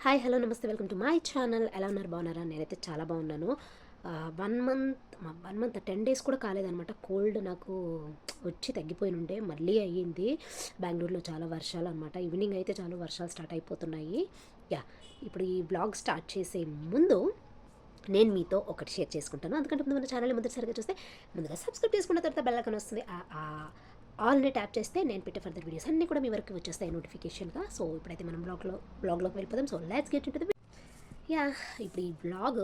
Hi hello namaste welcome to my channel. ఎలా ఉన్నారు, బాగున్నారా? నేనైతే చాలా బాగున్నాను. 1 మంత్ 10 డేస్ కూడా కాలేదనమాట. కోల్డ్ నాకు వచ్చి తగ్గిపోయి ఉంటే మళ్ళీ అయ్యింది. బెంగళూరులో చాలా వర్షాలు అనమాట. ఈవినింగ్ అయితే చాలా వర్షాలు స్టార్ట్ అయిపోతున్నాయి. యా, ఇప్పుడు ఈ బ్లాగ్ స్టార్ట్ చేసే ముందు నేను మీతో ఒకటి షేర్ చేసుకుంటాను. అందుకంటే ముందు మన ఛానల్ మొదటిసారిగా చూస్తే ముందుగా సబ్స్క్రైబ్ చేసుకున్న తర్వాత బెల్ ఐకాన్ వస్తుంది. ఆల్ని ట్యాప్ చేస్తే నేను పెట్టే ఫర్దర్ వీడియోస్ అన్నీ కూడా మీ వరకు వచ్చేస్తాయి నోటిఫికేషన్గా. సో ఇప్పుడైతే మనం బ్లాగ్లోకి వెళ్ళిపోదాం. So let's get into the yeah. ఇప్పుడు ఈ బ్లాగ్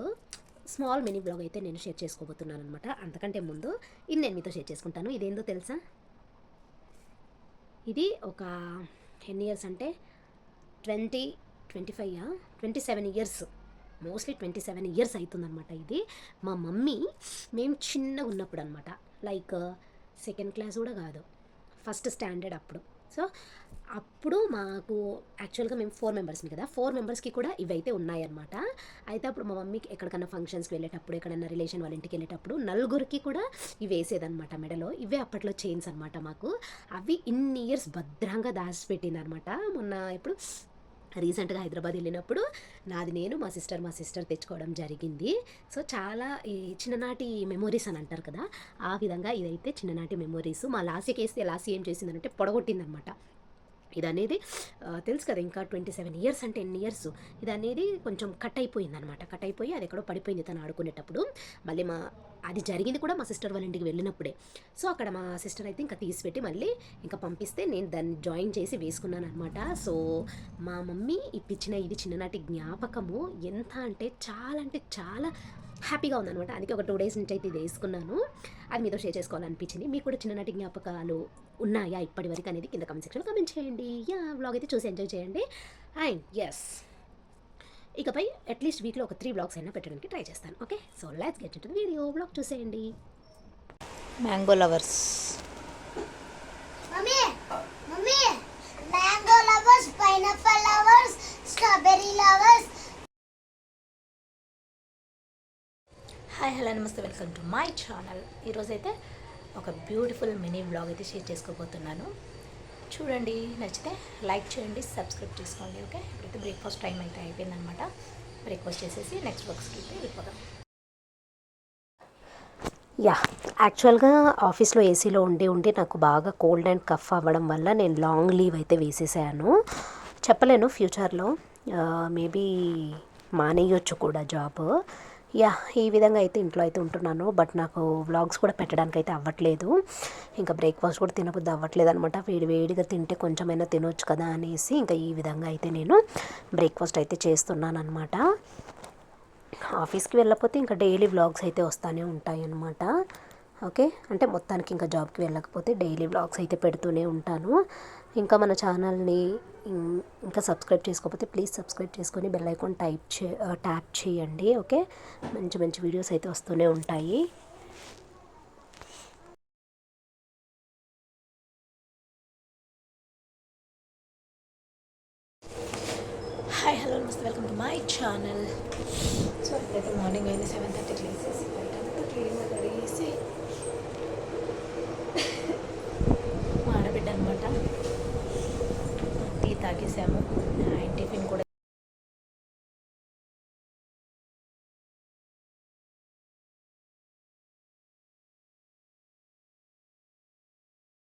స్మాల్ మినీ బ్లాగ్ అయితే నేను షేర్ చేసుకోబోతున్నాను అనమాట. అంతకంటే ముందు ఇది నేను మీతో షేర్ చేసుకుంటాను. ఇదేందో తెలుసా? ఇది ఒక ఎన్ని ఇయర్స్ అంటే 27 ఇయర్స్, మోస్ట్లీ 27 ఇయర్స్ అవుతుందన్నమాట. ఇది మా మమ్మీ మేము చిన్నగా ఉన్నప్పుడు అనమాట. లైక్ సెకండ్ క్లాస్ కూడా కాదు, ఫస్ట్ స్టాండర్డ్ అప్పుడు. సో అప్పుడు మాకు యాక్చువల్గా మేము 4 మెంబర్స్ని కదా, 4 మెంబర్స్కి కూడా ఇవైతే ఉన్నాయన్నమాట. అయితే అప్పుడు మా మమ్మీకి ఎక్కడికన్నా ఫంక్షన్స్కి వెళ్ళేటప్పుడు, ఎక్కడన్నా రిలేషన్ వాళ్ళ ఇంటికి వెళ్ళేటప్పుడు నలుగురికి కూడా ఇవి వేసేదనమాట మెడలో. ఇవే అప్పట్లో చైన్స్ అనమాట మాకు. అవి ఇన్ని ఇయర్స్ భద్రంగా దాచిపెట్టింది అనమాట. మొన్న ఇప్పుడు రీసెంట్గా హైదరాబాద్ వెళ్ళినప్పుడు నేను మా సిస్టర్ తెచ్చుకోవడం జరిగింది. సో చాలా ఈ చిన్ననాటి మెమొరీస్ అని అంటారు కదా, ఆ విధంగా ఇదైతే చిన్ననాటి మెమొరీస్. మా లాస్యకి వేస్తే లాస్య ఏం చేసిందంటే పొడగొట్టిందనమాట. ఇది అనేది తెలుసు కదా, ఇంకా 27 ఇయర్స్ అంటే ఎన్ని ఇయర్స్. ఇది అనేది కొంచెం కట్ అయిపోయి అది ఎక్కడో పడిపోయింది తను ఆడుకునేటప్పుడు. మళ్ళీ అది జరిగింది కూడా మా సిస్టర్ వాళ్ళ ఇంటికి వెళ్ళినప్పుడే. సో అక్కడ మా సిస్టర్ అయితే ఇంకా తీసిపెట్టి మళ్ళీ ఇంకా పంపిస్తే నేను దాన్ని జాయిన్ చేసి వేసుకున్నాను అనమాట. సో మా మమ్మీ ఇప్పించిన ఇది చిన్ననాటి జ్ఞాపకము ఎంత అంటే చాలా హ్యాపీగా ఉందనమాట. అందుకే ఒక 2 డేస్ నుంచి అయితే ఇది వేసుకున్నాను. అది మీతో షేర్ చేసుకోవాలనిపించింది. మీకు కూడా చిన్ననాటి జ్ఞాపకాలు ఉన్నాయా ఇప్పటి వరకు అనేది కింద కమెంట్ సెక్షన్లో కమెంట్ చేయండి. వ్లాగ్ అయితే చూసి ఎంజాయ్ చేయండి. అండ్ ఎస్, ఇకపై అట్లీస్ట్ వీక్లో ఒక 3 బ్లాగ్స్ అయినా పెట్టడానికి ట్రై చేస్తాను. Okay, so let's get into the video. Blog చూసేయండి. Mango lovers, mummy mummy mango lovers, pineapple lovers, strawberry lovers. Hi hello namaste welcome to my channel. ఈరోజైతే ఒక బ్యూటిఫుల్ మినీ బ్లాగ్ అయితే షేర్ చేసుకోబోతున్నాను. చూడండి, నచ్చితే లైక్ చేయండి, సబ్స్క్రైబ్ చేసుకోండి. ఓకే, ఇప్పుడైతే బ్రేక్ఫాస్ట్ టైం అయితే అయిపోయిందనమాట. బ్రేక్ఫాస్ట్ చేసేసి నెక్స్ట్ వర్క్స్కి అయితే వెళ్ళిపోదాం. యా, యాక్చువల్గా ఆఫీస్లో ఏసీలో ఉండి నాకు బాగా కోల్డ్ అండ్ కఫ్ అవ్వడం వల్ల నేను లాంగ్ లీవ్ అయితే వేసేసాను. చెప్పలేను, ఫ్యూచర్లో మేబీ మానేయొచ్చు కూడా జాబ్. యా, ఈ విధంగా అయితే ఇంట్లో అయితే ఉంటున్నాను. బట్ నాకు వ్లాగ్స్ కూడా పెట్టడానికి అయితే అవ్వట్లేదు. ఇంకా బ్రేక్ఫాస్ట్ కూడా తినబుద్ధి అవ్వట్లేదు అనమాట. వేడిగా తింటే కొంచెమైనా తినొచ్చు కదా అనేసి ఇంకా ఈ విధంగా అయితే నేను బ్రేక్ఫాస్ట్ అయితే చేస్తున్నాను అనమాట. ఆఫీస్కి వెళ్ళకపోతే ఇంకా డైలీ వ్లాగ్స్ అయితే వస్తూనే ఉంటాయి అన్నమాట. ఓకే, అంటే మొత్తానికి ఇంకా జాబ్కి వెళ్ళకపోతే డైలీ వ్లాగ్స్ అయితే పెడుతూనే ఉంటాను. ఇంకా మన ఛానల్ని ఇంకా సబ్స్క్రైబ్ చేసుకోకపోతే ప్లీజ్ సబ్స్క్రైబ్ చేసుకొని బెల్ ఐకాన్ ట్యాప్ చేయండి. ఓకే, మంచి వీడియోస్ అయితే వస్తూనే ఉంటాయి. Hi hello namaste welcome to my channel. So ఇప్పుడైతే మార్నింగ్ అయింది 7:30కి లేసేసి బయటంతా క్లీన్గా కడిగేసి మా ఆడబిడ్డ అనమాట టీ తాగేసాము. ఆయన టిఫిన్ కూడా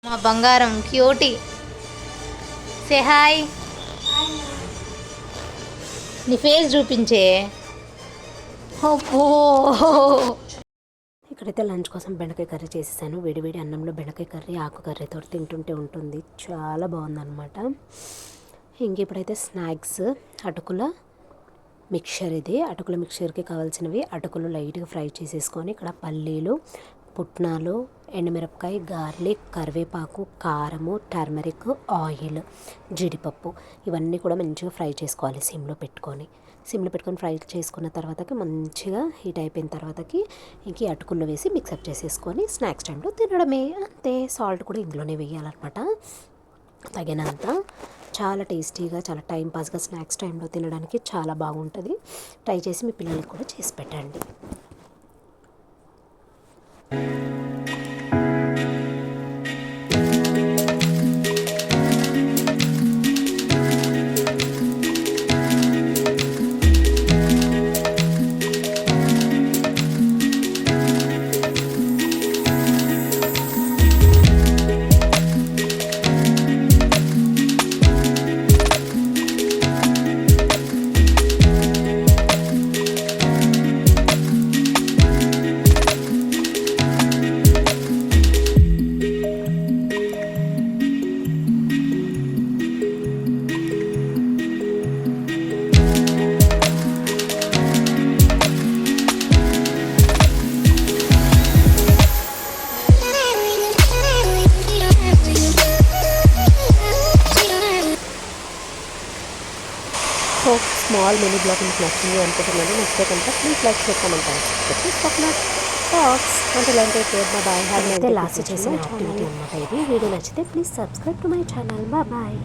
మా బంగారం క్యూటీ. సే హాయ్, నీ ఫేస్ చూపించే. ఇక్కడైతే లంచ్ కోసం బెండకాయ కర్రీ చేసేసాను. వేడివేడి అన్నంలో బెండకాయ కర్రీ ఆకు కర్రీతో తింటుంటే ఉంటుంది, చాలా బాగుందన్నమాట. ఇంక ఇప్పుడైతే స్నాక్స్ అటుకుల మిక్చర్. ఇది అటుకుల మిక్చర్కి కావాల్సినవి అటుకులు లైట్గా ఫ్రై చేసేసుకొని ఇక్కడ పల్లీలు, పుట్నాలు, ఎండుమిరపకాయ, గార్లిక్, కరివేపాకు, కారము, టర్మరిక్, ఆయిల్, జీడిపప్పు ఇవన్నీ కూడా మంచిగా ఫ్రై చేసుకోవాలి సిమ్లో పెట్టుకొని ఫ్రై చేసుకున్న తర్వాతకి మంచిగా హీట్ అయిపోయిన తర్వాతకి ఇంక అటుకుల్లో వేసి మిక్సప్ చేసేసుకొని స్నాక్స్ టైంలో తినడమే, అంతే. సాల్ట్ కూడా ఇందులోనే వేయాలన్నమాట తగినంత. చాలా టేస్టీగా, చాలా టైంపాస్గా స్నాక్స్ టైంలో తినడానికి చాలా బాగుంటుంది. ట్రై చేసి మీ పిల్లలకి కూడా చేసి పెట్టండి. హోప్ స్మాల్ మినీ బ్లాగ్ మీకు నచ్చింది అనుకుంటున్నాను. నచ్చితే కనుక ప్లీజ్ లైక్ చేస్తామంటాను. టాక్స్ అంటే బాయ్. అయితే లాస్ట్ చేసిన యాక్టివిటీ అనమాట ఇది. వీడియో నచ్చితే please subscribe to my channel. Bye.